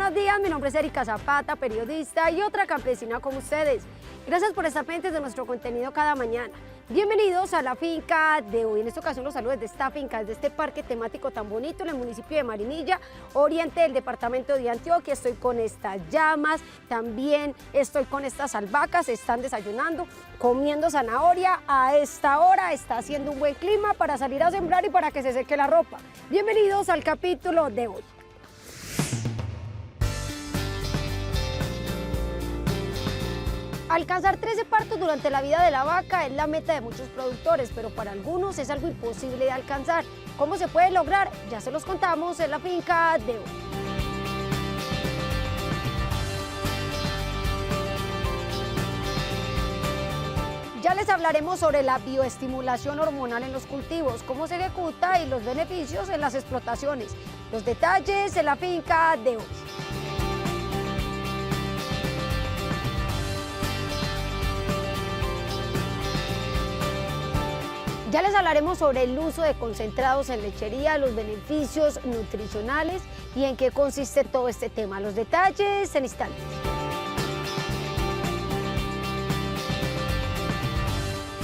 buenos días, mi nombre es Erika Zapata, periodista y otra campesina como ustedes. Gracias por estar pendientes de nuestro contenido cada mañana. Bienvenidos a la finca de hoy. En esta ocasión los saludos de esta finca, de este parque temático tan bonito en el municipio de Marinilla, oriente del departamento de Antioquia. Estoy con estas llamas, también estoy con estas albahacas, están desayunando, comiendo zanahoria. A esta hora está haciendo un buen clima para salir a sembrar y para que se seque la ropa. Bienvenidos al capítulo de hoy. Alcanzar 13 partos durante la vida de la vaca es la meta de muchos productores, pero para algunos es algo imposible de alcanzar. ¿Cómo se puede lograr? Ya se los contamos en la finca de hoy. Ya les hablaremos sobre la bioestimulación hormonal en los cultivos, cómo se ejecuta y los beneficios en las explotaciones. Los detalles en la finca de hoy. Ya les hablaremos sobre el uso de concentrados en lechería, los beneficios nutricionales y en qué consiste todo este tema. Los detalles en instantes.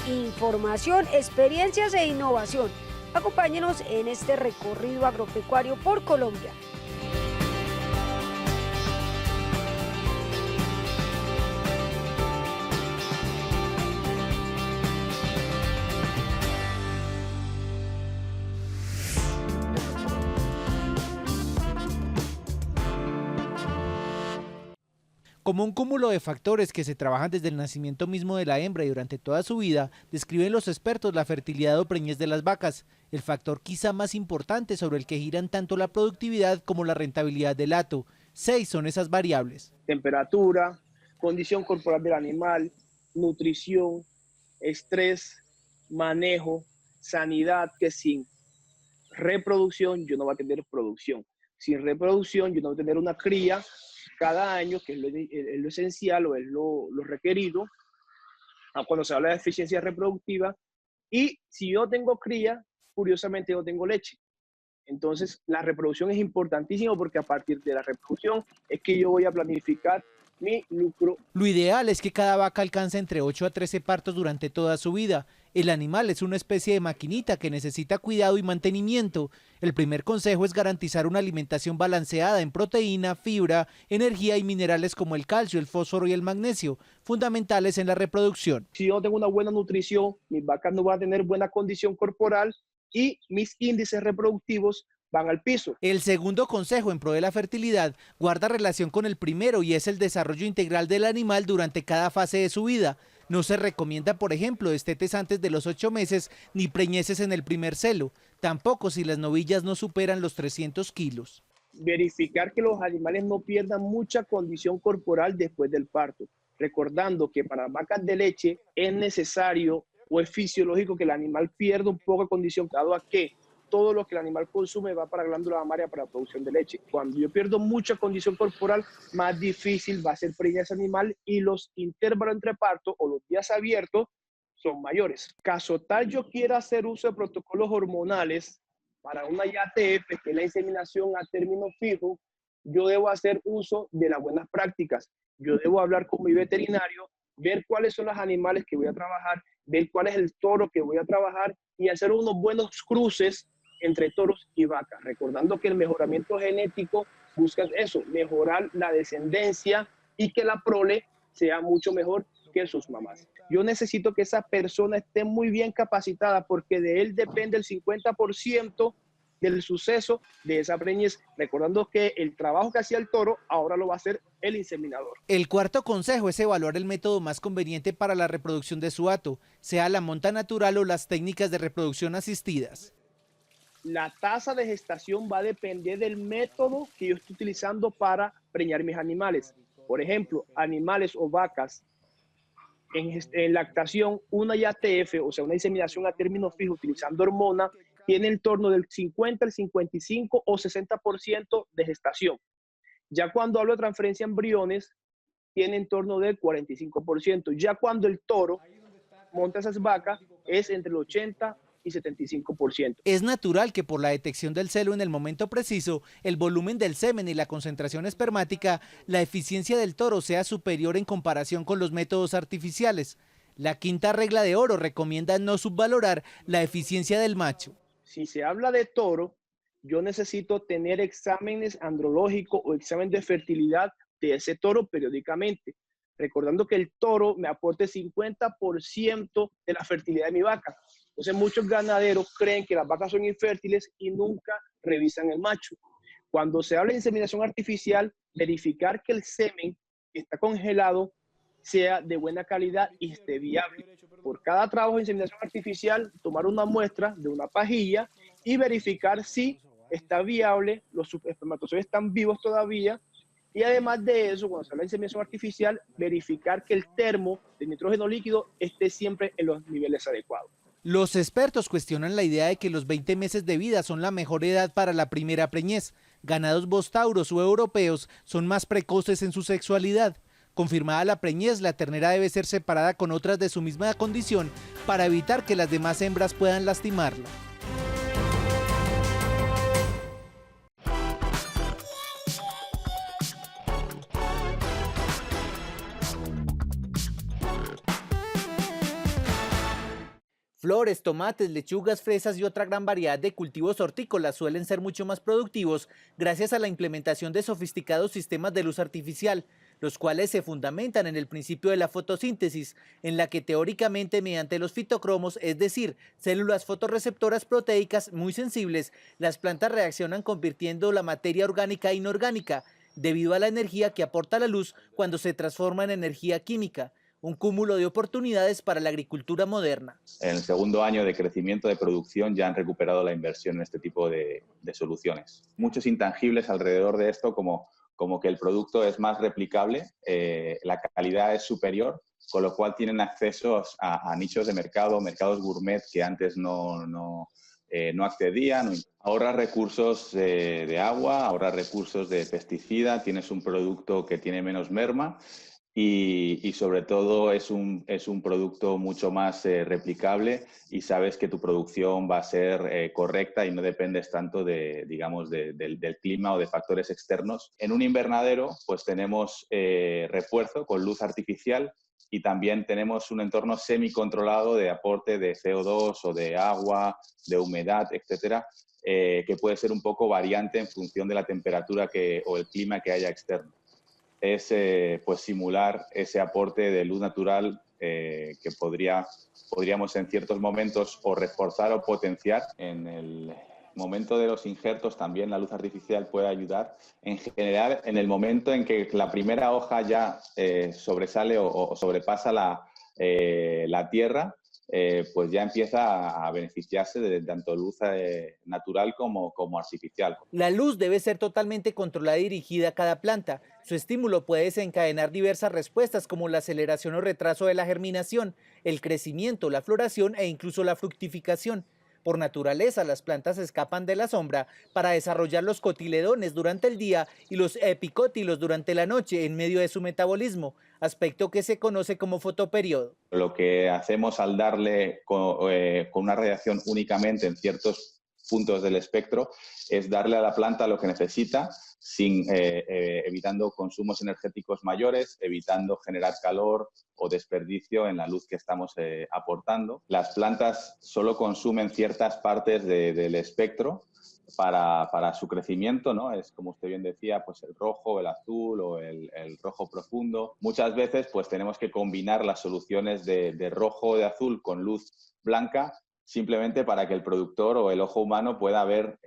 Información, experiencias e innovación. Acompáñenos en este recorrido agropecuario por Colombia. Como un cúmulo de factores que se trabajan desde el nacimiento mismo de la hembra y durante toda su vida, describen los expertos la fertilidad o preñez de las vacas, el factor quizá más importante sobre el que giran tanto la productividad como la rentabilidad del hato. 6 son esas variables: temperatura, condición corporal del animal, nutrición, estrés, manejo, sanidad, que sin reproducción yo no voy a tener producción. Sin reproducción yo no voy a tener una cría cada año, que es lo esencial o es lo requerido cuando se habla de eficiencia reproductiva. Y si yo tengo cría, curiosamente yo tengo leche. Entonces la reproducción es importantísima porque a partir de la reproducción es que yo voy a planificar mi lucro. Lo ideal es que cada vaca alcance entre 8 a 13 partos durante toda su vida. El animal es una especie de maquinita que necesita cuidado y mantenimiento. El primer consejo es garantizar una alimentación balanceada en proteína, fibra, energía y minerales como el calcio, el fósforo y el magnesio, fundamentales en la reproducción. Si yo no tengo una buena nutrición, mis vacas no van a tener buena condición corporal y mis índices reproductivos van al piso. El segundo consejo en pro de la fertilidad guarda relación con el primero y es el desarrollo integral del animal durante cada fase de su vida. No se recomienda, por ejemplo, destetes antes de los 8 meses ni preñeces en el primer celo, tampoco si las novillas no superan los 300 kilos. Verificar que los animales no pierdan mucha condición corporal después del parto, recordando que para vacas de leche es necesario o es fisiológico que el animal pierda un poco de condición, dado a que todo lo que el animal consume va para la glándula mamaria para la producción de leche. Cuando yo pierdo mucha condición corporal, más difícil va a ser preñar ese animal y los intervalos entre partos o los días abiertos son mayores. Caso tal yo quiera hacer uso de protocolos hormonales para una IATF, que es la inseminación a término fijo, yo debo hacer uso de las buenas prácticas. Yo debo hablar con mi veterinario, ver cuáles son los animales que voy a trabajar, ver cuál es el toro que voy a trabajar y hacer unos buenos cruces entre toros y vacas, recordando que el mejoramiento genético busca eso, mejorar la descendencia y que la prole sea mucho mejor que sus mamás. Yo necesito que esa persona esté muy bien capacitada porque de él depende el 50% del suceso de esa preñez, recordando que el trabajo que hacía el toro ahora lo va a hacer el inseminador. El cuarto consejo es evaluar el método más conveniente para la reproducción de su hato, sea la monta natural o las técnicas de reproducción asistidas. La tasa de gestación va a depender del método que yo estoy utilizando para preñar mis animales. Por ejemplo, animales o vacas en lactación, una IATF, o sea, una inseminación a término fijo utilizando hormona, tiene en torno del 50 al 55 o 60% de gestación. Ya cuando hablo de transferencia de embriones, tiene en torno del 45%. Ya cuando el toro monta esas vacas, es entre el 80 y 75%. Es natural que por la detección del celo en el momento preciso, el volumen del semen y la concentración espermática, la eficiencia del toro sea superior en comparación con los métodos artificiales. La quinta regla de oro recomienda no subvalorar la eficiencia del macho. Si se habla de toro, yo necesito tener exámenes andrológicos o examen de fertilidad de ese toro periódicamente, recordando que el toro me aporta el 50% de la fertilidad de mi vaca. Entonces muchos ganaderos creen que las vacas son infértiles y nunca revisan el macho. Cuando se habla de inseminación artificial, verificar que el semen que está congelado sea de buena calidad y esté viable. Por cada trabajo de inseminación artificial, tomar una muestra de una pajilla y verificar si está viable, los espermatozoides están vivos todavía. Y además de eso, cuando se habla de inseminación artificial, verificar que el termo de nitrógeno líquido esté siempre en los niveles adecuados. Los expertos cuestionan la idea de que los 20 meses de vida son la mejor edad para la primera preñez. Ganados bostauros o europeos son más precoces en su sexualidad. Confirmada la preñez, la ternera debe ser separada con otras de su misma condición para evitar que las demás hembras puedan lastimarla. Flores, tomates, lechugas, fresas y otra gran variedad de cultivos hortícolas suelen ser mucho más productivos gracias a la implementación de sofisticados sistemas de luz artificial, los cuales se fundamentan en el principio de la fotosíntesis, en la que teóricamente mediante los fitocromos, es decir, células fotorreceptoras proteicas muy sensibles, las plantas reaccionan convirtiendo la materia orgánica e inorgánica, debido a la energía que aporta la luz cuando se transforma en energía química. Un cúmulo de oportunidades para la agricultura moderna. En el segundo año de crecimiento de producción ya han recuperado la inversión en este tipo de soluciones. Muchos intangibles alrededor de esto, como que el producto es más replicable, la calidad es superior, con lo cual tienen acceso a nichos de mercado, mercados gourmet que antes no accedían. Ahorra recursos de agua, ahorra recursos de pesticida, tienes un producto que tiene menos merma. Y sobre todo es un producto mucho más replicable y sabes que tu producción va a ser correcta y no dependes tanto del clima o de factores externos. En un invernadero pues tenemos refuerzo con luz artificial y también tenemos un entorno semicontrolado de aporte de CO2 o de agua, de humedad, etcétera, que puede ser un poco variante en función de la temperatura o el clima que haya externo. Es pues simular ese aporte de luz natural que podríamos en ciertos momentos o reforzar o potenciar. En el momento de los injertos también la luz artificial puede ayudar. En general, en el momento en que la primera hoja ya sobresale o sobrepasa la tierra, pues ya empieza a beneficiarse de tanto luz natural como artificial. La luz debe ser totalmente controlada y dirigida a cada planta. Su estímulo puede desencadenar diversas respuestas como la aceleración o retraso de la germinación, el crecimiento, la floración e incluso la fructificación. Por naturaleza, las plantas escapan de la sombra para desarrollar los cotiledones durante el día y los epicótilos durante la noche en medio de su metabolismo, aspecto que se conoce como fotoperiodo. Lo que hacemos al darle con una radiación únicamente en ciertos puntos del espectro es darle a la planta lo que necesita, evitando consumos energéticos mayores, evitando generar calor o desperdicio en la luz que estamos aportando. Las plantas solo consumen ciertas partes del espectro para su crecimiento, ¿no? Es, como usted bien decía, pues el rojo, el azul o el rojo profundo. Muchas veces pues tenemos que combinar las soluciones de rojo o de azul con luz blanca simplemente para que el productor o el ojo humano pueda ver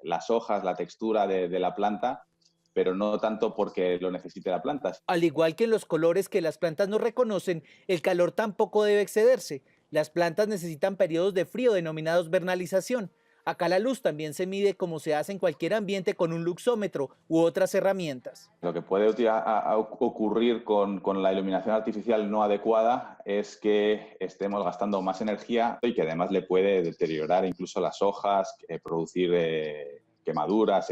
las hojas, la textura de la planta, pero no tanto porque lo necesite la planta. Al igual que en los colores que las plantas no reconocen, el calor tampoco debe excederse. Las plantas necesitan periodos de frío denominados vernalización. Acá la luz también se mide como se hace en cualquier ambiente con un luxómetro u otras herramientas. Lo que puede ocurrir con la iluminación artificial no adecuada es que estemos gastando más energía y que además le puede deteriorar incluso las hojas, producir quemaduras.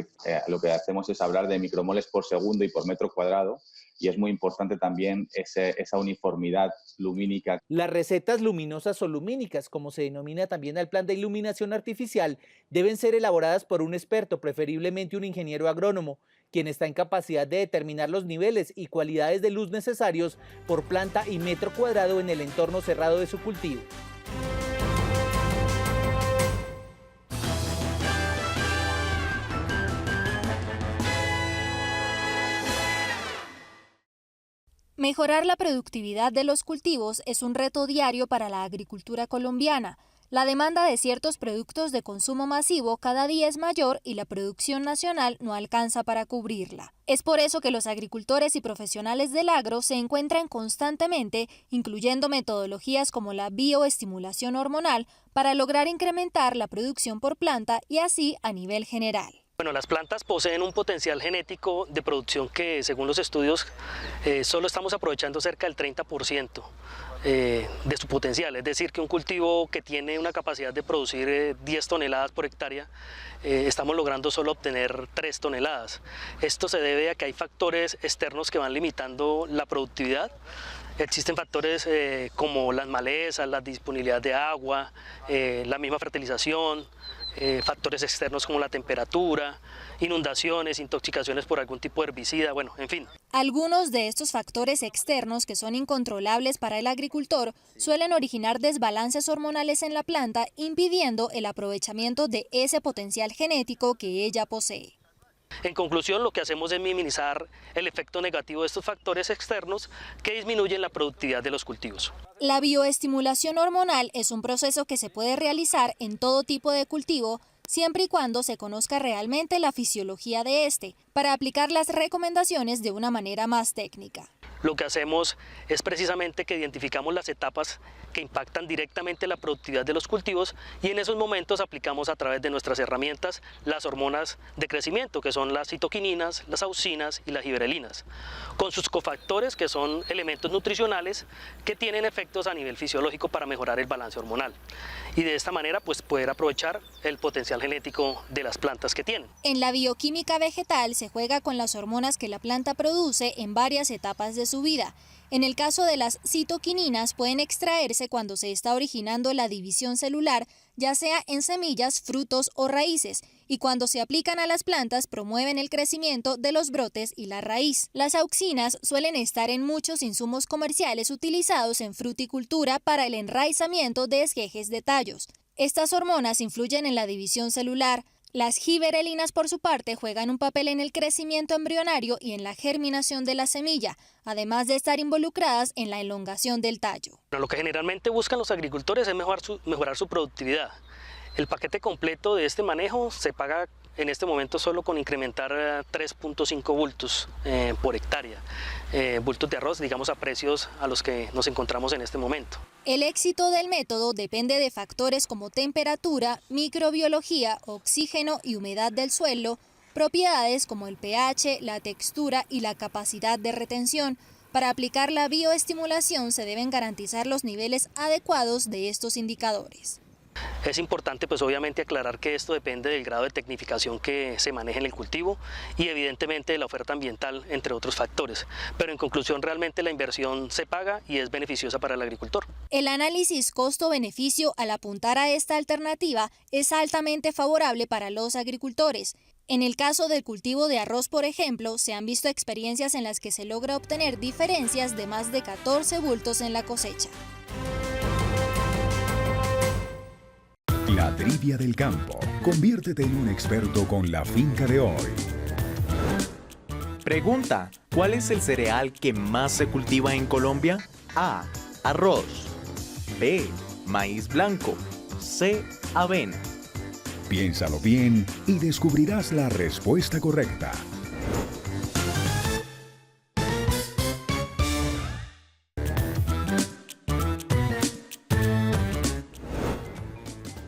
Lo que hacemos es hablar de micromoles por segundo y por metro cuadrado, y es muy importante también esa uniformidad lumínica. Las recetas luminosas o lumínicas, como se denomina también al plan de iluminación artificial, deben ser elaboradas por un experto, preferiblemente un ingeniero agrónomo, quien está en capacidad de determinar los niveles y cualidades de luz necesarios por planta y metro cuadrado en el entorno cerrado de su cultivo. Mejorar la productividad de los cultivos es un reto diario para la agricultura colombiana. La demanda de ciertos productos de consumo masivo cada día es mayor y la producción nacional no alcanza para cubrirla. Es por eso que los agricultores y profesionales del agro se encuentran constantemente incluyendo metodologías como la bioestimulación hormonal para lograr incrementar la producción por planta y así a nivel general. Bueno, las plantas poseen un potencial genético de producción que, según los estudios, solo estamos aprovechando cerca del 30% de su potencial. Es decir, que un cultivo que tiene una capacidad de producir 10 toneladas por hectárea, estamos logrando solo obtener 3 toneladas. Esto se debe a que hay factores externos que van limitando la productividad. Existen factores como las malezas, la disponibilidad de agua, la misma fertilización, factores externos como la temperatura, inundaciones, intoxicaciones por algún tipo de herbicida, bueno, en fin. Algunos de estos factores externos que son incontrolables para el agricultor suelen originar desbalances hormonales en la planta, impidiendo el aprovechamiento de ese potencial genético que ella posee. En conclusión, lo que hacemos es minimizar el efecto negativo de estos factores externos que disminuyen la productividad de los cultivos. La bioestimulación hormonal es un proceso que se puede realizar en todo tipo de cultivo, siempre y cuando se conozca realmente la fisiología de este, para aplicar las recomendaciones de una manera más técnica. Lo que hacemos es precisamente que identificamos las etapas que impactan directamente la productividad de los cultivos y en esos momentos aplicamos a través de nuestras herramientas las hormonas de crecimiento, que son las citoquininas, las auxinas y las giberelinas, con sus cofactores, que son elementos nutricionales que tienen efectos a nivel fisiológico para mejorar el balance hormonal. Y de esta manera pues poder aprovechar el potencial genético de las plantas que tienen. En la bioquímica vegetal se juega con las hormonas que la planta produce en varias etapas de su vida. En el caso de las citoquininas pueden extraerse cuando se está originando la división celular, ya sea en semillas, frutos o raíces, y cuando se aplican a las plantas promueven el crecimiento de los brotes y la raíz. Las auxinas suelen estar en muchos insumos comerciales utilizados en fruticultura para el enraizamiento de esquejes de tallos. Estas hormonas influyen en la división celular. Las giberelinas, por su parte, juegan un papel en el crecimiento embrionario y en la germinación de la semilla, además de estar involucradas en la elongación del tallo. Lo que generalmente buscan los agricultores es mejorar su productividad. El paquete completo de este manejo se paga en este momento solo con incrementar 3.5 bultos por hectárea, bultos de arroz, digamos, a precios a los que nos encontramos en este momento. El éxito del método depende de factores como temperatura, microbiología, oxígeno y humedad del suelo, propiedades como el pH, la textura y la capacidad de retención. Para aplicar la bioestimulación se deben garantizar los niveles adecuados de estos indicadores. Es importante pues obviamente aclarar que esto depende del grado de tecnificación que se maneje en el cultivo y evidentemente de la oferta ambiental, entre otros factores. Pero en conclusión realmente la inversión se paga y es beneficiosa para el agricultor. El análisis costo-beneficio al apuntar a esta alternativa es altamente favorable para los agricultores. En el caso del cultivo de arroz, por ejemplo, se han visto experiencias en las que se logra obtener diferencias de más de 14 bultos en la cosecha. La trivia del campo. Conviértete en un experto con la finca de hoy. Pregunta: ¿cuál es el cereal que más se cultiva en Colombia? A. Arroz. B. Maíz blanco. C. Avena. Piénsalo bien y descubrirás la respuesta correcta.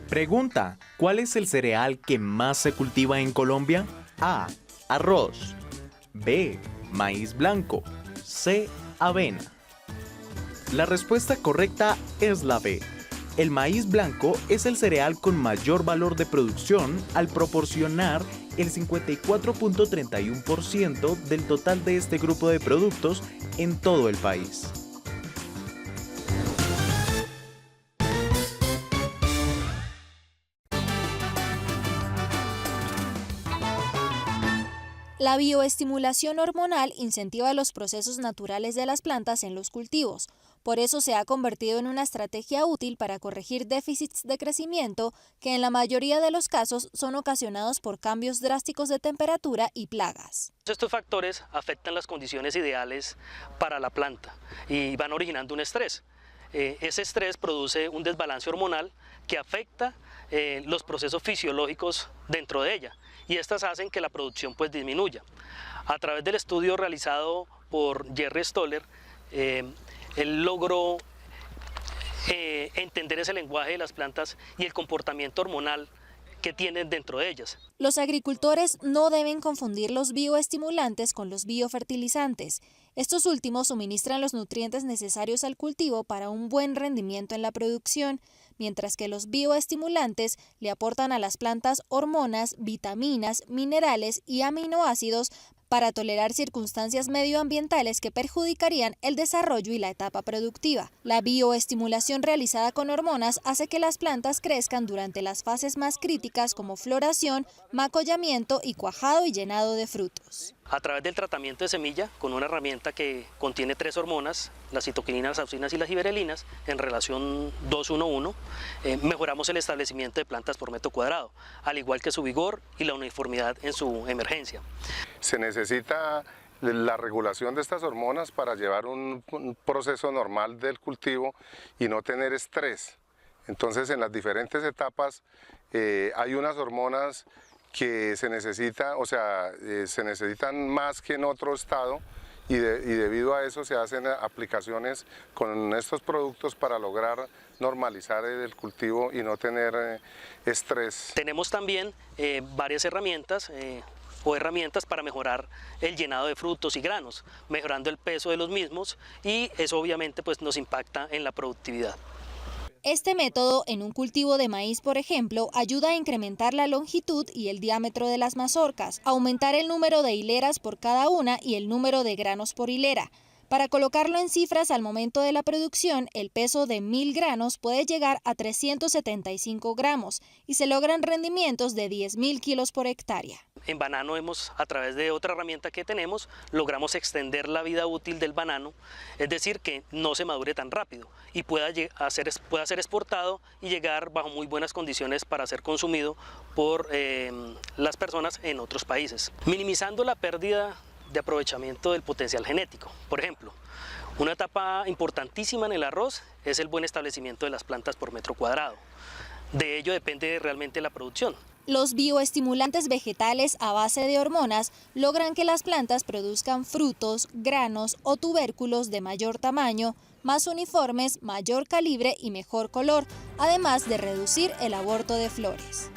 Pregunta: ¿cuál es el cereal que más se cultiva en Colombia? A. Arroz. B. Maíz blanco. C. Avena. La respuesta correcta es la B. El maíz blanco es el cereal con mayor valor de producción al proporcionar el 54.31% del total de este grupo de productos en todo el país. La bioestimulación hormonal incentiva los procesos naturales de las plantas en los cultivos. Por eso se ha convertido en una estrategia útil para corregir déficits de crecimiento que en la mayoría de los casos son ocasionados por cambios drásticos de temperatura y plagas. Estos factores afectan las condiciones ideales para la planta y van originando un estrés. Ese estrés produce un desbalance hormonal que afecta los procesos fisiológicos dentro de ella y estas hacen que la producción pues disminuya. A través del estudio realizado por Jerry Stoller, él logró entender ese lenguaje de las plantas y el comportamiento hormonal que tienen dentro de ellas. Los agricultores no deben confundir los bioestimulantes con los biofertilizantes. Estos últimos suministran los nutrientes necesarios al cultivo para un buen rendimiento en la producción, mientras que los bioestimulantes le aportan a las plantas hormonas, vitaminas, minerales y aminoácidos para tolerar circunstancias medioambientales que perjudicarían el desarrollo y la etapa productiva. La bioestimulación realizada con hormonas hace que las plantas crezcan durante las fases más críticas como floración, macollamiento y cuajado y llenado de frutos. A través del tratamiento de semilla, con una herramienta que contiene 3 hormonas, las citoquininas, las auxinas y las giberelinas, en relación 2-1-1, mejoramos el establecimiento de plantas por metro cuadrado, al igual que su vigor y la uniformidad en su emergencia. Se necesita la regulación de estas hormonas para llevar un proceso normal del cultivo y no tener estrés. Entonces, en las diferentes etapas hay unas hormonas que se necesitan más que en otro estado y debido a eso se hacen aplicaciones con estos productos para lograr normalizar el cultivo y no tener estrés. Tenemos también varias herramientas para mejorar el llenado de frutos y granos, mejorando el peso de los mismos y eso obviamente pues nos impacta en la productividad. Este método, en un cultivo de maíz, por ejemplo, ayuda a incrementar la longitud y el diámetro de las mazorcas, aumentar el número de hileras por cada una y el número de granos por hilera. Para colocarlo en cifras al momento de la producción, el peso de 1000 granos puede llegar a 375 gramos y se logran rendimientos de 10.000 kilos por hectárea. En banano a través de otra herramienta que tenemos, logramos extender la vida útil del banano, es decir, que no se madure tan rápido y pueda ser exportado y llegar bajo muy buenas condiciones para ser consumido por las personas en otros países, minimizando la pérdida de aprovechamiento del potencial genético. Por ejemplo, una etapa importantísima en el arroz es el buen establecimiento de las plantas por metro cuadrado. De ello depende realmente la producción. Los bioestimulantes vegetales a base de hormonas logran que las plantas produzcan frutos, granos o tubérculos de mayor tamaño, más uniformes, mayor calibre y mejor color, además de reducir el aborto de flores.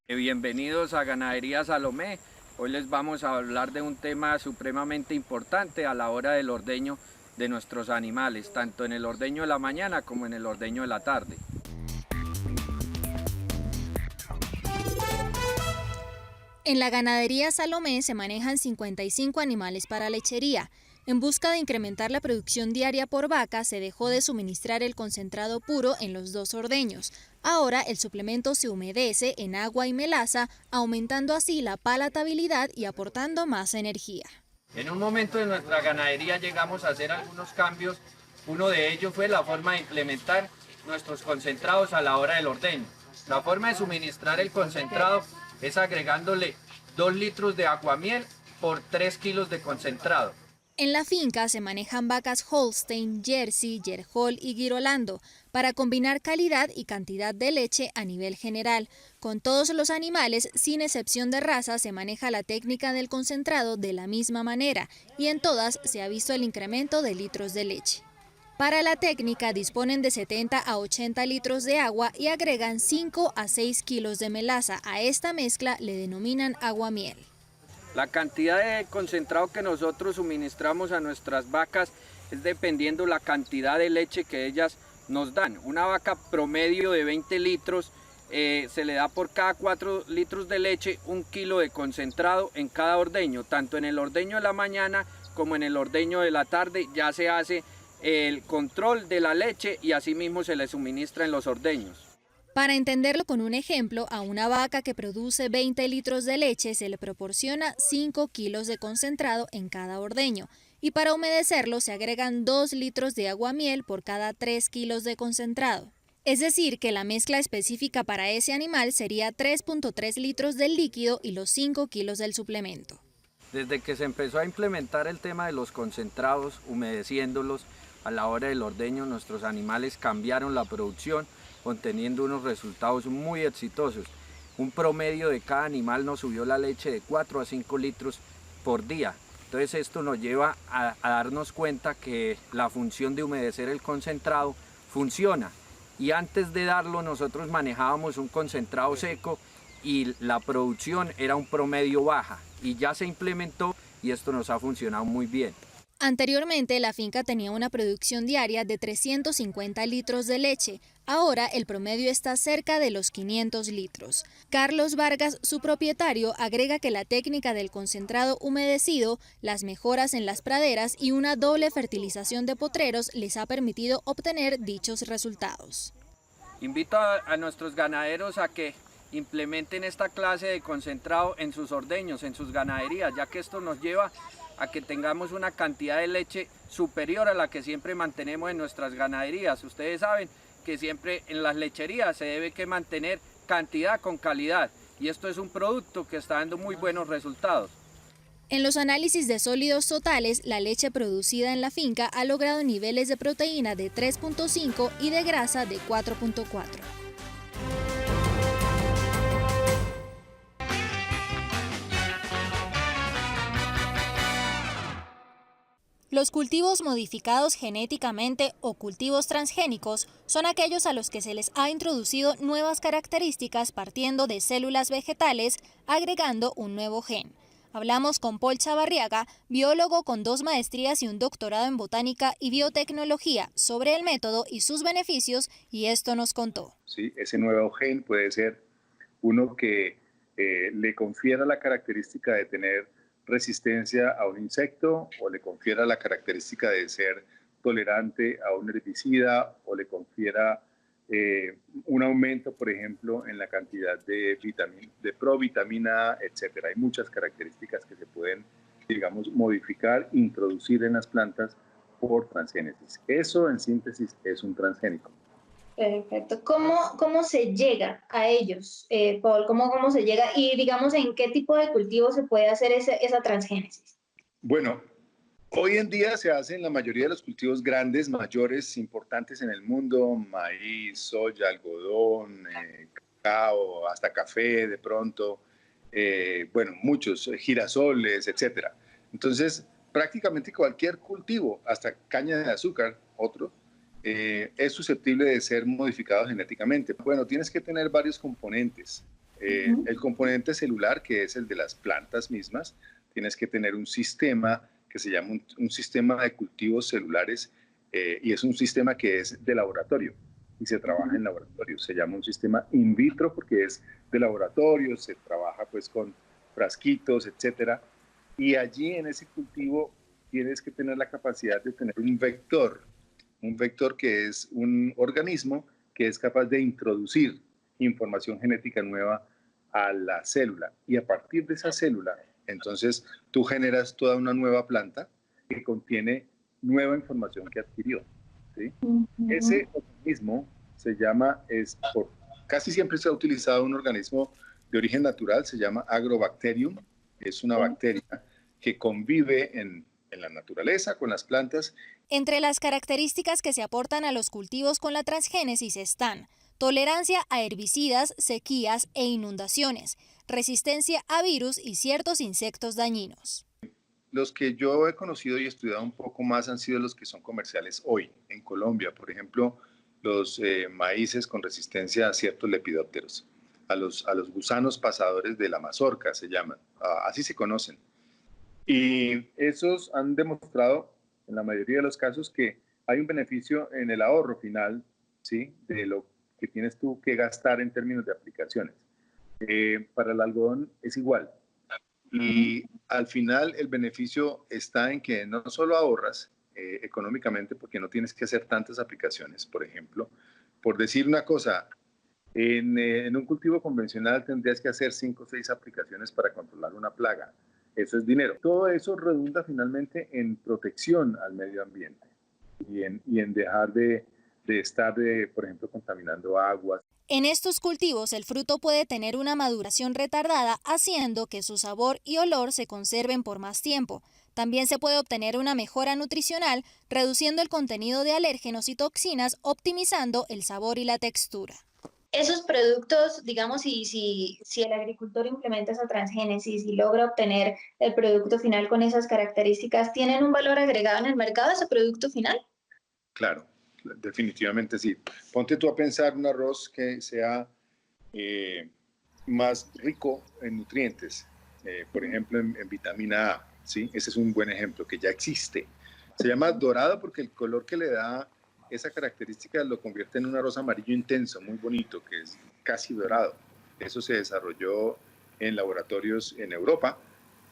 Bienvenidos a Ganadería Salomé. Hoy les vamos a hablar de un tema supremamente importante a la hora del ordeño de nuestros animales, tanto en el ordeño de la mañana como en el ordeño de la tarde. En la Ganadería Salomé se manejan 55 animales para lechería. En busca de incrementar la producción diaria por vaca, se dejó de suministrar el concentrado puro en los 2 ordeños. Ahora el suplemento se humedece en agua y melaza, aumentando así la palatabilidad y aportando más energía. En un momento de nuestra ganadería llegamos a hacer algunos cambios. Uno de ellos fue la forma de implementar nuestros concentrados a la hora del ordeño. La forma de suministrar el concentrado es agregándole 2 litros de aguamiel por 3 kilos de concentrado. En la finca se manejan vacas Holstein, Jersey, Yerhol y Girolando para combinar calidad y cantidad de leche a nivel general. Con todos los animales, sin excepción de raza, se maneja la técnica del concentrado de la misma manera y en todas se ha visto el incremento de litros de leche. Para la técnica disponen de 70 a 80 litros de agua y agregan 5 a 6 kilos de melaza. A esta mezcla le denominan aguamiel. La cantidad de concentrado que nosotros suministramos a nuestras vacas es dependiendo la cantidad de leche que ellas nos dan. Una vaca promedio de 20 litros se le da por cada 4 litros de leche 1 kilo de concentrado en cada ordeño, tanto en el ordeño de la mañana como en el ordeño de la tarde. Ya se hace el control de la leche y asimismo se le suministra en los ordeños. Para entenderlo con un ejemplo, a una vaca que produce 20 litros de leche se le proporciona 5 kilos de concentrado en cada ordeño, y para humedecerlo se agregan 2 litros de aguamiel por cada 3 kilos de concentrado. Es decir, que la mezcla específica para ese animal sería 3.3 litros del líquido y los 5 kilos del suplemento. Desde que se empezó a implementar el tema de los concentrados, humedeciéndolos a la hora del ordeño, nuestros animales cambiaron la producción, obteniendo unos resultados muy exitosos. Un promedio de cada animal nos subió la leche de 4 a 5 litros por día. Entonces esto nos lleva a darnos cuenta que la función de humedecer el concentrado funciona. Y antes de darlo nosotros manejábamos un concentrado seco y la producción era un promedio baja. Y ya se implementó y esto nos ha funcionado muy bien. Anteriormente, la finca tenía una producción diaria de 350 litros de leche. Ahora el promedio está cerca de los 500 litros. Carlos Vargas, su propietario, agrega que la técnica del concentrado humedecido, las mejoras en las praderas y una doble fertilización de potreros les ha permitido obtener dichos resultados. Invito a nuestros ganaderos a que implementen esta clase de concentrado en sus ordeños, en sus ganaderías, ya que esto nos lleva a que tengamos una cantidad de leche superior a la que siempre mantenemos en nuestras ganaderías. Ustedes saben que siempre en las lecherías se debe que mantener cantidad con calidad, y esto es un producto que está dando muy buenos resultados. En los análisis de sólidos totales, la leche producida en la finca ha logrado niveles de proteína de 3.5 y de grasa de 4.4. Los cultivos modificados genéticamente o cultivos transgénicos son aquellos a los que se les ha introducido nuevas características partiendo de células vegetales, agregando un nuevo gen. Hablamos con Paul Chavarriaga, biólogo con 2 maestrías y un doctorado en botánica y biotecnología, sobre el método y sus beneficios, y esto nos contó. Sí, ese nuevo gen puede ser uno que le confiera la característica de tener resistencia a un insecto, o le confiera la característica de ser tolerante a un herbicida, o le confiera un aumento, por ejemplo, en la cantidad de provitamina A, etc. Hay muchas características que se pueden, digamos, modificar, introducir en las plantas por transgénesis. Eso, en síntesis, es un transgénico. Perfecto. ¿Cómo se llega a ellos, Paul? ¿Cómo se llega? Y digamos, ¿en qué tipo de cultivo se puede hacer esa transgénesis? Bueno, hoy en día se hace en la mayoría de los cultivos grandes, mayores, importantes en el mundo: maíz, soya, algodón, cacao, hasta café de pronto, bueno, muchos, girasoles, etc. Entonces, prácticamente cualquier cultivo, hasta caña de azúcar, otro, es susceptible de ser modificado genéticamente. Bueno, tienes que tener varios componentes. El componente celular, que es el de las plantas mismas. Tienes que tener un sistema que se llama un sistema de cultivos celulares, y es un sistema que es de laboratorio y se trabaja en laboratorio. Se llama un sistema in vitro porque es de laboratorio, se trabaja pues con frasquitos, etcétera. Y allí en ese cultivo tienes que tener la capacidad de tener un vector que es un organismo que es capaz de introducir información genética nueva a la célula, y a partir de esa célula, entonces tú generas toda una nueva planta que contiene nueva información que adquirió, ¿sí? Ese organismo se llama, casi siempre se ha utilizado un organismo de origen natural, se llama Agrobacterium. Es una bacteria que convive en la naturaleza con las plantas. Entre las características que se aportan a los cultivos con la transgénesis están tolerancia a herbicidas, sequías e inundaciones, resistencia a virus y ciertos insectos dañinos. Los que yo he conocido y estudiado un poco más han sido los que son comerciales hoy en Colombia. Por ejemplo, los maíces con resistencia a ciertos lepidópteros, a los gusanos pasadores de la mazorca se llaman, así se conocen. Y esos han demostrado en la mayoría de los casos que hay un beneficio en el ahorro final, ¿sí? De lo que tienes tú que gastar en términos de aplicaciones. Para el algodón es igual. Y al final el beneficio está en que no solo ahorras económicamente, porque no tienes que hacer tantas aplicaciones, por ejemplo. Por decir una cosa, en un cultivo convencional tendrías que hacer 5 o 6 aplicaciones para controlar una plaga. Eso es dinero. Todo eso redunda finalmente en protección al medio ambiente y en dejar de estar, por ejemplo, contaminando aguas. En estos cultivos el fruto puede tener una maduración retardada, haciendo que su sabor y olor se conserven por más tiempo. También se puede obtener una mejora nutricional, reduciendo el contenido de alérgenos y toxinas, optimizando el sabor y la textura. Esos productos, digamos, si el agricultor implementa esa transgénesis y logra obtener el producto final con esas características, ¿tienen un valor agregado en el mercado ese producto final? Claro, definitivamente sí. Ponte tú a pensar un arroz que sea más rico en nutrientes, por ejemplo, en vitamina A, ¿sí? Ese es un buen ejemplo que ya existe. Se llama dorado porque el color que le da esa característica lo convierte en un arroz amarillo intenso, muy bonito, que es casi dorado. Eso se desarrolló en laboratorios en Europa.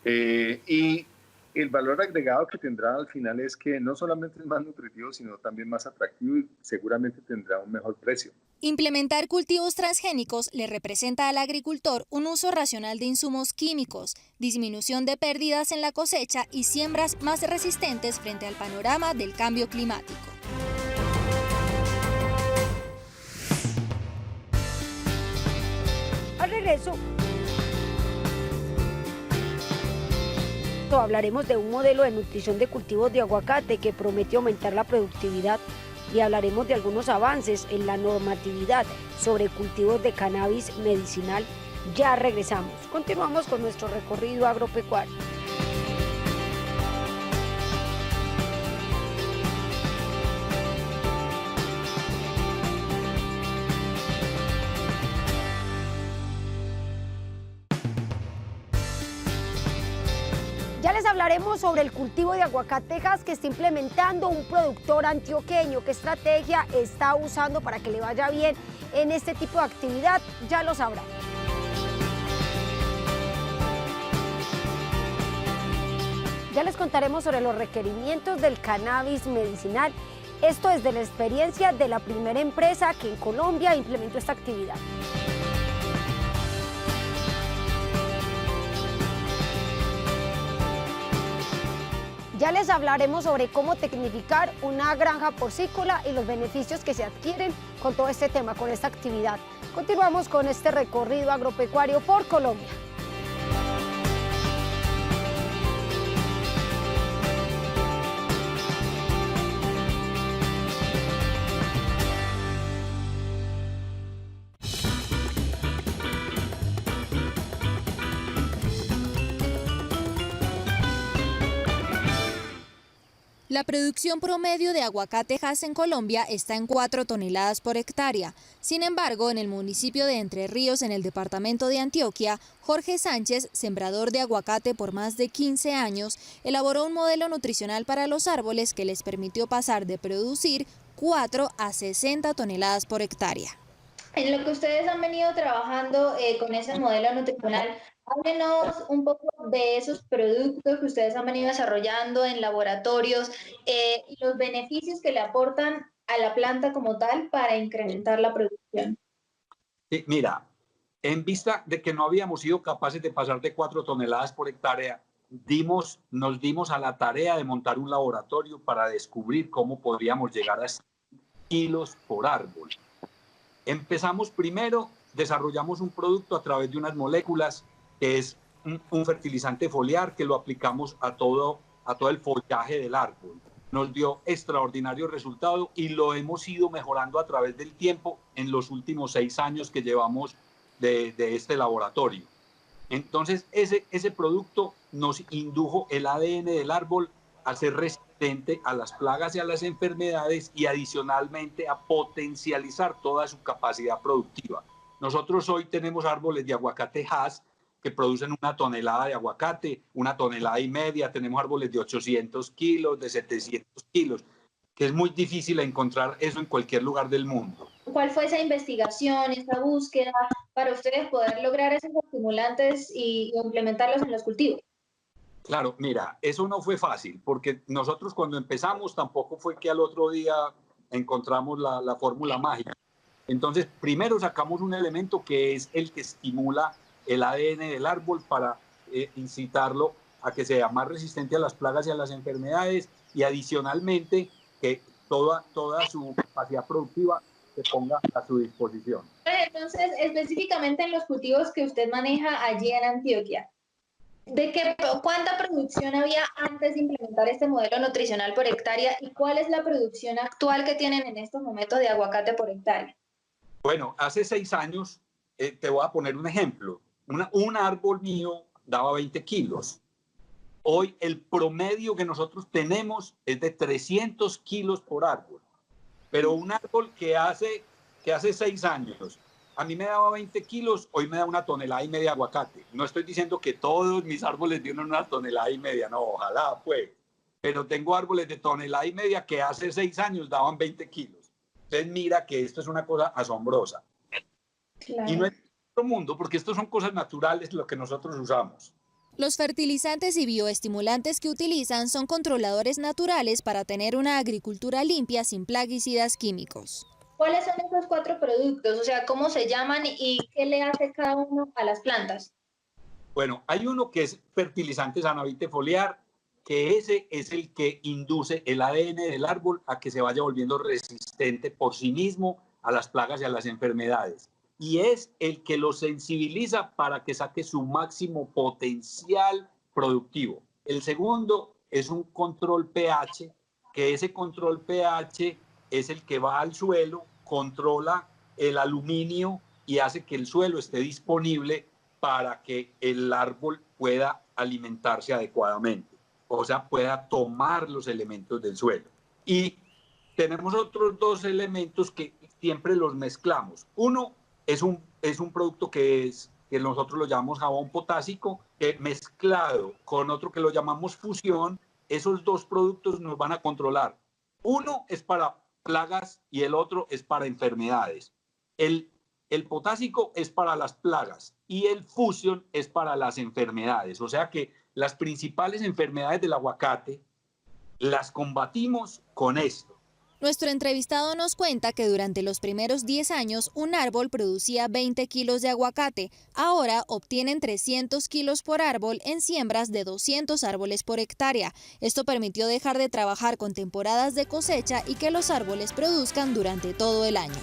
Y el valor agregado que tendrá al final es que no solamente es más nutritivo, sino también más atractivo y seguramente tendrá un mejor precio. Implementar cultivos transgénicos le representa al agricultor un uso racional de insumos químicos, disminución de pérdidas en la cosecha y siembras más resistentes frente al panorama del cambio climático. Al regreso, hablaremos de un modelo de nutrición de cultivos de aguacate que promete aumentar la productividad y hablaremos de algunos avances en la normatividad sobre cultivos de cannabis medicinal. Ya regresamos. Continuamos con nuestro recorrido agropecuario. Ya les hablaremos sobre el cultivo de aguacatejas que está implementando un productor antioqueño. ¿Qué estrategia está usando para que le vaya bien en este tipo de actividad? Ya lo sabrán. Ya les contaremos sobre los requerimientos del cannabis medicinal. Esto es de la experiencia de la primera empresa que en Colombia implementó esta actividad. Ya les hablaremos sobre cómo tecnificar una granja porcícola y los beneficios que se adquieren con todo este tema, con esta actividad. Continuamos con este recorrido agropecuario por Colombia. La producción promedio de aguacatejas en Colombia está en 4 toneladas por hectárea. Sin embargo, en el municipio de Entre Ríos, en el departamento de Antioquia, Jorge Sánchez, sembrador de aguacate por más de 15 años, elaboró un modelo nutricional para los árboles que les permitió pasar de producir 4 a 60 toneladas por hectárea. En lo que ustedes han venido trabajando con ese modelo nutricional, háblenos un poco de esos productos que ustedes han venido desarrollando en laboratorios y los beneficios que le aportan a la planta como tal para incrementar la producción. Sí, mira, en vista de que no habíamos sido capaces de pasar de 4 toneladas por hectárea, nos dimos a la tarea de montar un laboratorio para descubrir cómo podríamos llegar a 100 kilos por árbol. Empezamos primero, desarrollamos un producto a través de unas moléculas que es un fertilizante foliar que lo aplicamos a todo el follaje del árbol. Nos dio extraordinario resultado y lo hemos ido mejorando a través del tiempo en los últimos 6 años que llevamos de este laboratorio. Entonces, ese producto nos indujo el ADN del árbol a ser resistente a las plagas y a las enfermedades y adicionalmente a potencializar toda su capacidad productiva. Nosotros hoy tenemos árboles de aguacate Hass que producen 1 tonelada de aguacate, 1,5 toneladas, tenemos árboles de 800 kilos, de 700 kilos, que es muy difícil encontrar eso en cualquier lugar del mundo. ¿Cuál fue esa investigación, esa búsqueda para ustedes poder lograr esos estimulantes y implementarlos en los cultivos? Claro, mira, eso no fue fácil, porque nosotros cuando empezamos tampoco fue que al otro día encontramos la fórmula mágica. Entonces, primero sacamos un elemento que es el que estimula el ADN del árbol para incitarlo a que sea más resistente a las plagas y a las enfermedades, y adicionalmente que toda su capacidad productiva se ponga a su disposición. Entonces, específicamente en los cultivos que usted maneja allí en Antioquia, ¿cuánta producción había antes de implementar este modelo nutricional por hectárea y cuál es la producción actual que tienen en estos momentos de aguacate por hectárea? Bueno, hace 6 años, te voy a poner un ejemplo. Un árbol mío daba 20 kilos. Hoy el promedio que nosotros tenemos es de 300 kilos por árbol. Pero un árbol que hace 6 años a mí me daba 20 kilos, hoy me da 1,5 toneladas de aguacate. No estoy diciendo que todos mis árboles dieron 1,5 toneladas, no, ojalá pues. Pero tengo árboles de 1,5 toneladas que hace 6 años daban 20 kilos. Entonces mira que esto es una cosa asombrosa. Claro. Y no es otro mundo, porque esto son cosas naturales lo que nosotros usamos. Los fertilizantes y bioestimulantes que utilizan son controladores naturales para tener una agricultura limpia sin plaguicidas químicos. ¿Cuáles son esos 4 productos? O sea, ¿cómo se llaman y qué le hace cada uno a las plantas? Bueno, hay uno que es fertilizante sanavite foliar, que ese es el que induce el ADN del árbol a que se vaya volviendo resistente por sí mismo a las plagas y a las enfermedades. Y es el que lo sensibiliza para que saque su máximo potencial productivo. El segundo es un control pH, que ese control pH es el que va al suelo, controla el aluminio y hace que el suelo esté disponible para que el árbol pueda alimentarse adecuadamente, o sea, pueda tomar los elementos del suelo. Y tenemos otros 2 elementos que siempre los mezclamos. Uno es un producto que nosotros lo llamamos jabón potásico, que mezclado con otro que lo llamamos fusión, esos 2 productos nos van a controlar. Uno es para plagas y el otro es para enfermedades. El potásico es para las plagas y el fusión es para las enfermedades. O sea que las principales enfermedades del aguacate las combatimos con esto. Nuestro entrevistado nos cuenta que durante los primeros 10 años un árbol producía 20 kilos de aguacate. Ahora obtienen 300 kilos por árbol en siembras de 200 árboles por hectárea. Esto permitió dejar de trabajar con temporadas de cosecha y que los árboles produzcan durante todo el año.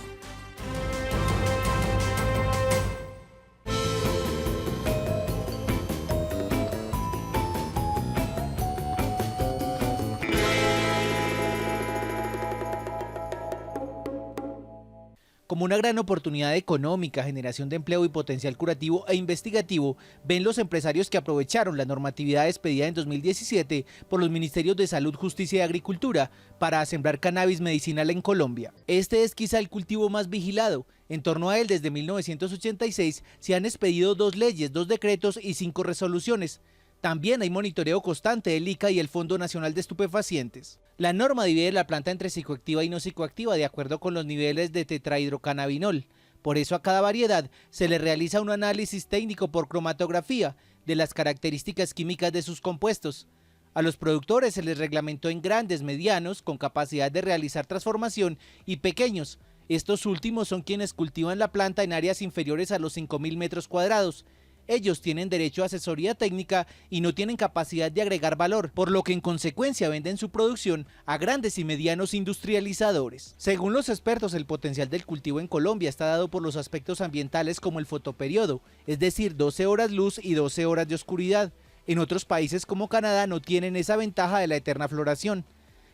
Como una gran oportunidad económica, generación de empleo y potencial curativo e investigativo, ven los empresarios que aprovecharon la normatividad expedida en 2017 por los Ministerios de Salud, Justicia y Agricultura para sembrar cannabis medicinal en Colombia. Este es quizá el cultivo más vigilado. En torno a él, desde 1986, se han expedido 2 leyes, 2 decretos y 5 resoluciones. También hay monitoreo constante del ICA y el Fondo Nacional de Estupefacientes. La norma divide la planta entre psicoactiva y no psicoactiva de acuerdo con los niveles de tetrahidrocannabinol. Por eso a cada variedad se le realiza un análisis técnico por cromatografía de las características químicas de sus compuestos. A los productores se les reglamentó en grandes, medianos, con capacidad de realizar transformación, y pequeños. Estos últimos son quienes cultivan la planta en áreas inferiores a los 5.000 metros cuadrados. Ellos tienen derecho a asesoría técnica y no tienen capacidad de agregar valor, por lo que en consecuencia venden su producción a grandes y medianos industrializadores. Según los expertos, el potencial del cultivo en Colombia está dado por los aspectos ambientales como el fotoperiodo, es decir, 12 horas luz y 12 horas de oscuridad. En otros países como Canadá no tienen esa ventaja de la eterna floración.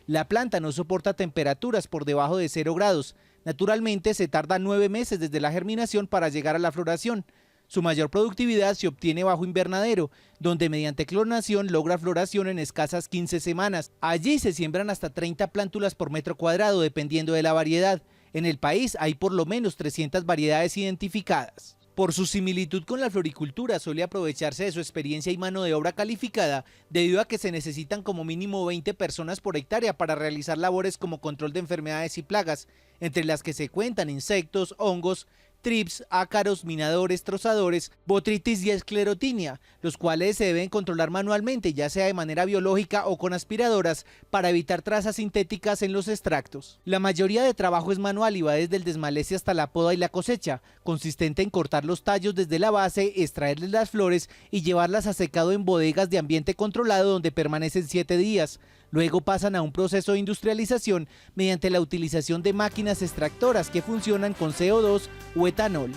La planta no soporta temperaturas por debajo de 0 grados. Naturalmente se tarda 9 meses desde la germinación para llegar a la floración. Su mayor productividad se obtiene bajo invernadero, donde mediante clonación logra floración en escasas 15 semanas. Allí se siembran hasta 30 plántulas por metro cuadrado, dependiendo de la variedad. En el país hay por lo menos 300 variedades identificadas. Por su similitud con la floricultura, suele aprovecharse de su experiencia y mano de obra calificada, debido a que se necesitan como mínimo 20 personas por hectárea para realizar labores como control de enfermedades y plagas, entre las que se cuentan insectos, hongos, trips, ácaros, minadores, trozadores, botritis y esclerotinia, los cuales se deben controlar manualmente, ya sea de manera biológica o con aspiradoras, para evitar trazas sintéticas en los extractos. La mayoría de trabajo es manual y va desde el desmalece hasta la poda y la cosecha, consistente en cortar los tallos desde la base, extraerles las flores y llevarlas a secado en bodegas de ambiente controlado donde permanecen 7 días. Luego pasan a un proceso de industrialización mediante la utilización de máquinas extractoras que funcionan con CO2 o etanol.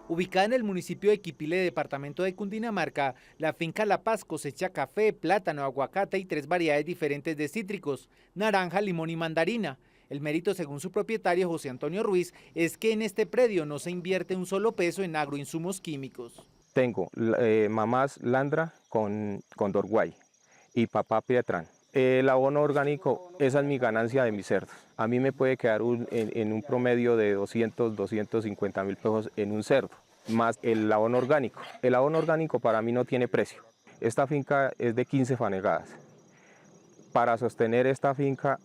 Ubicada en el municipio de Quipile, departamento de Cundinamarca, la finca La Paz cosecha café, plátano, aguacate y 3 variedades diferentes de cítricos, naranja, limón y mandarina. El mérito, según su propietario José Antonio Ruiz, es que en este predio no se invierte un solo peso en agroinsumos químicos. Tengo mamás Landra con Dorguay y papá Pietrán. El abono orgánico, esa es mi ganancia de mis cerdos. A mí me puede quedar en un promedio de 250.000 pesos en un cerdo, más el abono orgánico. El abono orgánico para mí no tiene precio. Esta finca es de 15 fanegadas. Para sostener esta finca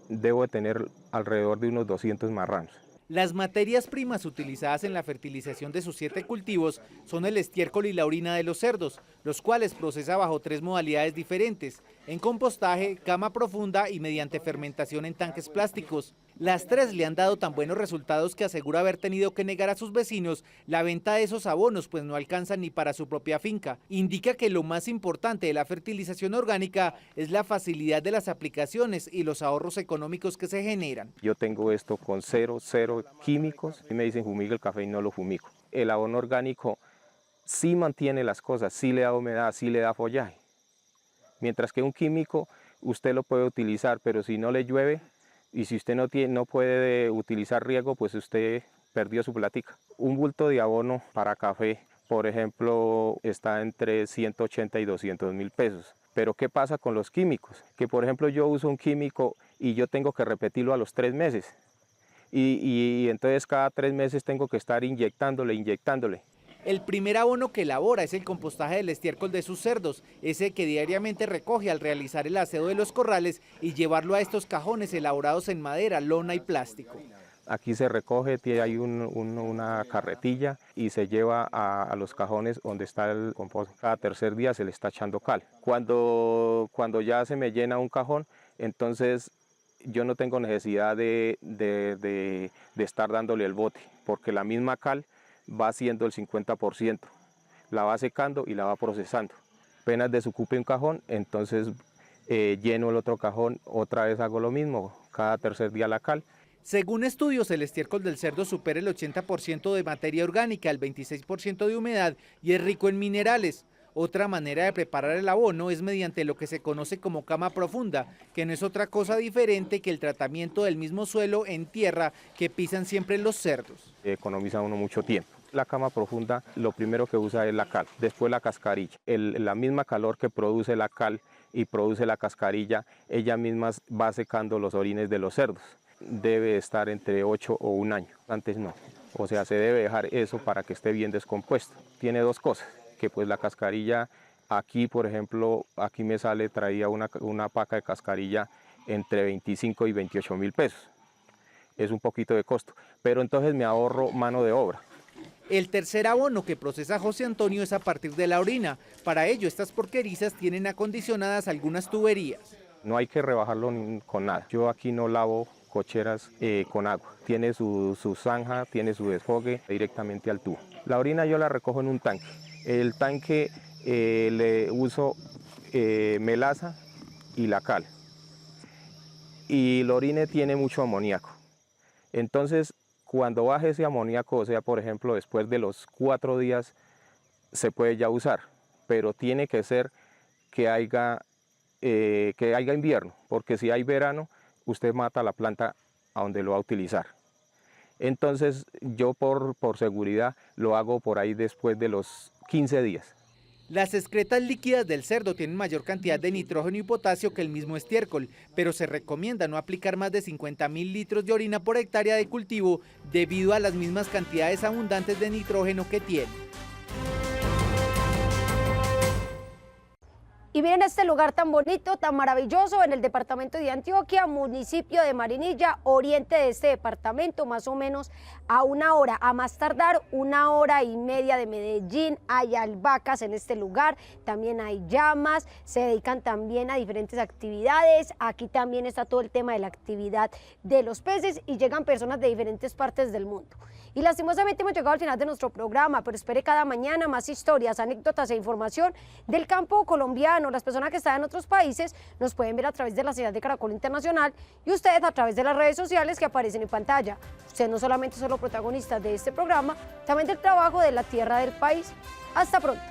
debo de tener alrededor de unos 200 marranos. Las materias primas utilizadas en la fertilización de sus 7 cultivos son el estiércol y la orina de los cerdos, los cuales procesa bajo 3 modalidades diferentes: en compostaje, cama profunda y mediante fermentación en tanques plásticos. Las 3 le han dado tan buenos resultados que asegura haber tenido que negar a sus vecinos la venta de esos abonos, pues no alcanzan ni para su propia finca. Indica que lo más importante de la fertilización orgánica es la facilidad de las aplicaciones y los ahorros económicos que se generan. Yo tengo esto con cero químicos y me dicen fumiga el café y no lo fumigo. El abono orgánico sí mantiene las cosas, sí le da humedad, sí le da follaje. Mientras que un químico usted lo puede utilizar, pero si no le llueve y si usted no puede utilizar riego, pues usted perdió su platica. Un bulto de abono para café, por ejemplo, está entre 180 y 200.000 pesos. Pero ¿qué pasa con los químicos? Que por ejemplo yo uso un químico y yo tengo que repetirlo a los 3 meses. Y entonces cada 3 meses tengo que estar inyectándole. El primer abono que elabora es el compostaje del estiércol de sus cerdos, ese que diariamente recoge al realizar el aseo de los corrales y llevarlo a estos cajones elaborados en madera, lona y plástico. Aquí se recoge, hay una carretilla y se lleva a los cajones donde está el compost. Cada 3er día se le está echando cal. Cuando ya se me llena un cajón, entonces yo no tengo necesidad de estar dándole el bote, porque la misma cal va haciendo el 50%, la va secando y la va procesando. Apenas desocupe un cajón, entonces lleno el otro cajón, otra vez hago lo mismo, cada 3er día la cal. Según estudios, el estiércol del cerdo supera el 80% de materia orgánica, el 26% de humedad y es rico en minerales. Otra manera de preparar el abono es mediante lo que se conoce como cama profunda, que no es otra cosa diferente que el tratamiento del mismo suelo en tierra que pisan siempre los cerdos. Economiza uno mucho tiempo. La cama profunda lo primero que usa es la cal, después la cascarilla. La misma calor que produce la cal y produce la cascarilla, ella misma va secando los orines de los cerdos. Debe estar entre 8 o 1 año, antes no. O sea, se debe dejar eso para que esté bien descompuesto. Tiene 2 cosas, que pues la cascarilla, aquí por ejemplo, aquí me traía una paca de cascarilla entre 25 y 28.000 pesos. Es un poquito de costo, pero entonces me ahorro mano de obra. El tercer abono que procesa José Antonio es a partir de la orina. Para ello, estas porquerizas tienen acondicionadas algunas tuberías. No hay que rebajarlo con nada. Yo aquí no lavo cocheras con agua. Tiene su zanja, tiene su desfogue directamente al tubo. La orina yo la recojo en un tanque. El tanque le uso melaza y la cal. Y el orine tiene mucho amoníaco. Entonces, cuando baje ese amoníaco, o sea, por ejemplo, después de los 4 días, se puede ya usar. Pero tiene que ser que haya invierno, porque si hay verano, usted mata la planta a donde lo va a utilizar. Entonces yo por seguridad lo hago por ahí después de los 15 días. Las excretas líquidas del cerdo tienen mayor cantidad de nitrógeno y potasio que el mismo estiércol, pero se recomienda no aplicar más de 50.000 litros de orina por hectárea de cultivo debido a las mismas cantidades abundantes de nitrógeno que tiene. Y miren este lugar tan bonito, tan maravilloso en el departamento de Antioquia, municipio de Marinilla, oriente de este departamento, más o menos a 1 hora, a más tardar 1 hora y media de Medellín. Hay albahacas en este lugar, también hay llamas, se dedican también a diferentes actividades. Aquí también está todo el tema de la actividad de los peces y llegan personas de diferentes partes del mundo. Y lastimosamente hemos llegado al final de nuestro programa, pero espere cada mañana más historias, anécdotas e información del campo colombiano. Las personas que están en otros países nos pueden ver a través de la señal de Caracol Internacional y ustedes a través de las redes sociales que aparecen en pantalla. Ustedes no solamente son los protagonistas de este programa, también del trabajo de la tierra del país. Hasta pronto.